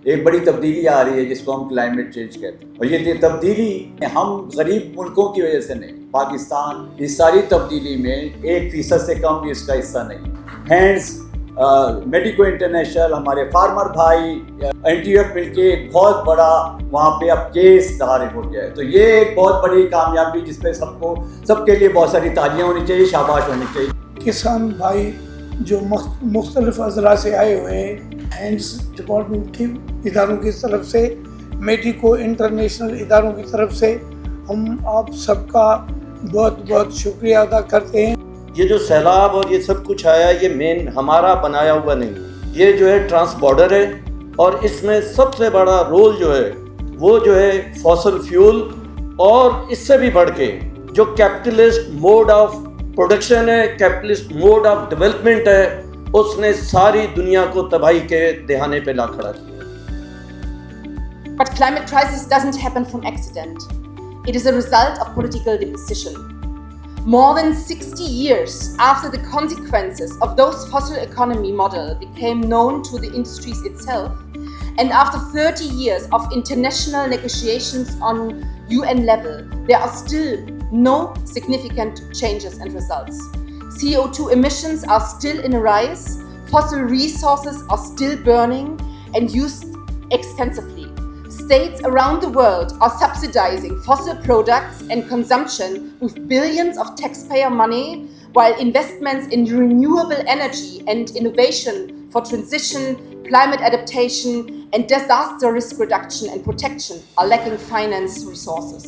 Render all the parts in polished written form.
एक बड़ी तब्दीली आ रही है जिसको हम क्लाइमेट चेंज कहते हैं। और ये तब्दीली हम गरीब मुल्कों की वजह से नहीं, पाकिस्तान इस सारी तब्दीली में 1% से कम भी इसका हिस्सा नहीं। हैंड्स मेडिको इंटरनेशनल, हमारे फार्मर भाई, NTF मिलके एक बहुत बड़ा वहाँ पे अब केस दायर हो गया है। तो ये एक बहुत बड़ी कामयाबी जिसपे सबके लिए बहुत सारी तालियां होनी चाहिए, शाबाश होनी चाहिए। किसान भाई जो मुख्तलिफ अजला से आए हुए हैं, हैंड्स डिपार्टमेंट के इदारों की तरफ से, मेडिको इंटरनेशनल इदारों की तरफ से हम आप सबका बहुत बहुत शुक्रिया अदा करते हैं। ये जो सैलाब और ये सब कुछ आया, ये मेन हमारा बनाया हुआ नहीं है, ये जो है ट्रांस बॉर्डर है। और इसमें सबसे बड़ा रोल जो है वो जो है फॉसिल फ्यूल, और इससे भी बढ़ के जो कैपिटलिस्ट मोड ऑफ प्रोडक्शन है, कैपिटलिस्ट मोड ऑफ डेवलपमेंट है, उसने सारी दुनिया को तबाही के दहाने पे ला खड़ा किया। But climate crisis doesn't happen from accident. It is a result of political decision. More than 60 years after the consequences of those fossil economy model became known to the industries itself, and after 30 years of international negotiations on UN level, there are still no significant changes and results. CO2 emissions are still in a rise, fossil resources are still burning and used extensively. States around the world are subsidizing fossil products and consumption with billions of taxpayer money, while investments in renewable energy and innovation for transition, climate adaptation, and disaster risk reduction and protection are lacking finance resources.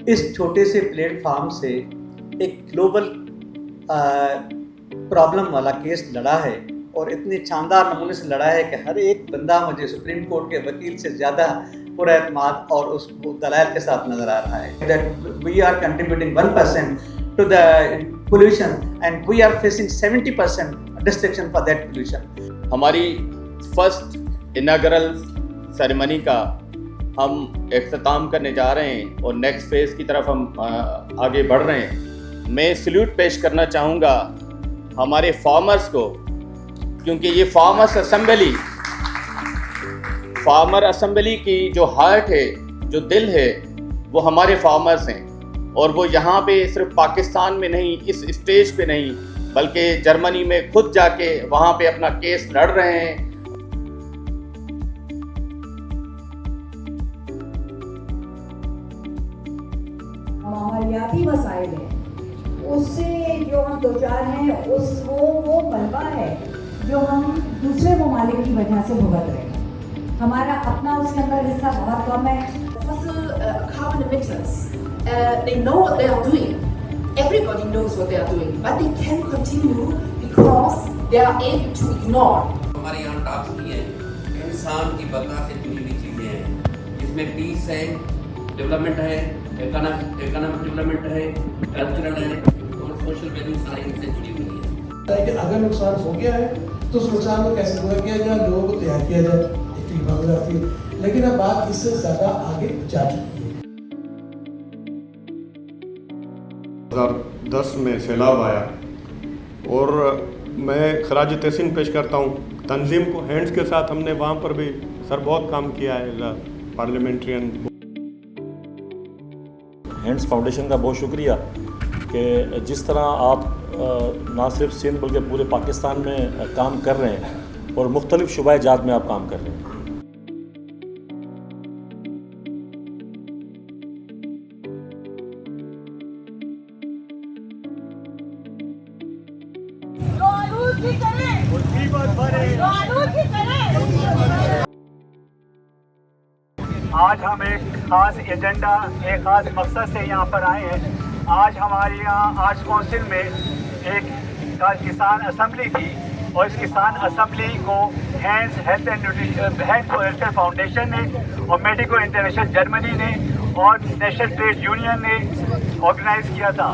इस छोटे से platform से एक global problem वाला case लड़ा है, और इतने शानदार नमूने से लड़ा है कि हर एक बंदा मुझे सुप्रीम कोर्ट के वकील से ज़्यादा पूरा एतमाद और उस दलाइल के साथ नज़र आ रहा है। That we are contributing 1% to the pollution and we are facing 70% destruction for that pollution. हमारी फर्स्ट इनागरल सेरेमनी का हम इख्तिताम करने जा रहे हैं और नेक्स्ट फेज़ की तरफ हम आगे बढ़ रहे हैं। मैं सल्यूट पेश करना चाहूँगा हमारे फार्मर्स को, क्योंकि ये फार्मर असेंबली की जो हार्ट है, जो दिल है, वो हमारे फार्मर्स हैं। और वो यहाँ पे सिर्फ पाकिस्तान में नहीं, इस स्टेज पे नहीं, बल्कि जर्मनी में खुद जाके वहाँ पे अपना केस लड़ रहे हैं। माहौलियाती मसाइल हैं, उससे जो हम दो चार हैं, वो मलबा है जो हम दूसरे ममालिक की वजह से भुगत रहे हैं। हमारा अपना उसके अंदर हिस्सा बहुत कम है। Fossil carbon emitters, they know what they are doing. Everybody knows what they are doing, but they can continue because they are able to ignore. हमारे यहाँ टास्क की है इंसान की बका से जुड़ी हुई चीज़ें हैं, जिसमें पीस है, डेवलपमेंट है, इकोनॉमिक डेवलपमेंट है, कल्चरल है और सोशल वैल्यू सारी इनसे जुड़ी हुई है। कि अगर नुकसान हो गया है तो उस नुकसान को कैसे पूरा किया जाए, लोगों को तैयार किया जाए, इतनी बात हो जाती है। लेकिन अब बात इससे ज़्यादा आगे जा चुकी है। 2010 में सैलाब आया और मैं खराज तहसीन पेश करता हूँ तंजीम को। हैंड्स के साथ हमने वहाँ पर भी सर बहुत काम किया है, पार्लियामेंट्रियन। हैंड्स फाउंडेशन का बहुत शुक्रिया कि जिस तरह आप ना सिर्फ सिंध बल्कि पूरे पाकिस्तान में काम कर रहे हैं और मुख्तलिफ शुबाए जात में आप काम कर रहे हैं। आज हम एक ख़ास एजेंडा, एक ख़ास मकसद से यहाँ पर आए हैं। आज हमारे यहाँ आर्ट्स काउंसिल में एक किसान असेंबली थी, और इस किसान असेंबली को hands health and nutrition foundation ने और मेडिको इंटरनेशनल जर्मनी ने और नेशनल ट्रेड यूनियन ने ऑर्गेनाइज़ किया था।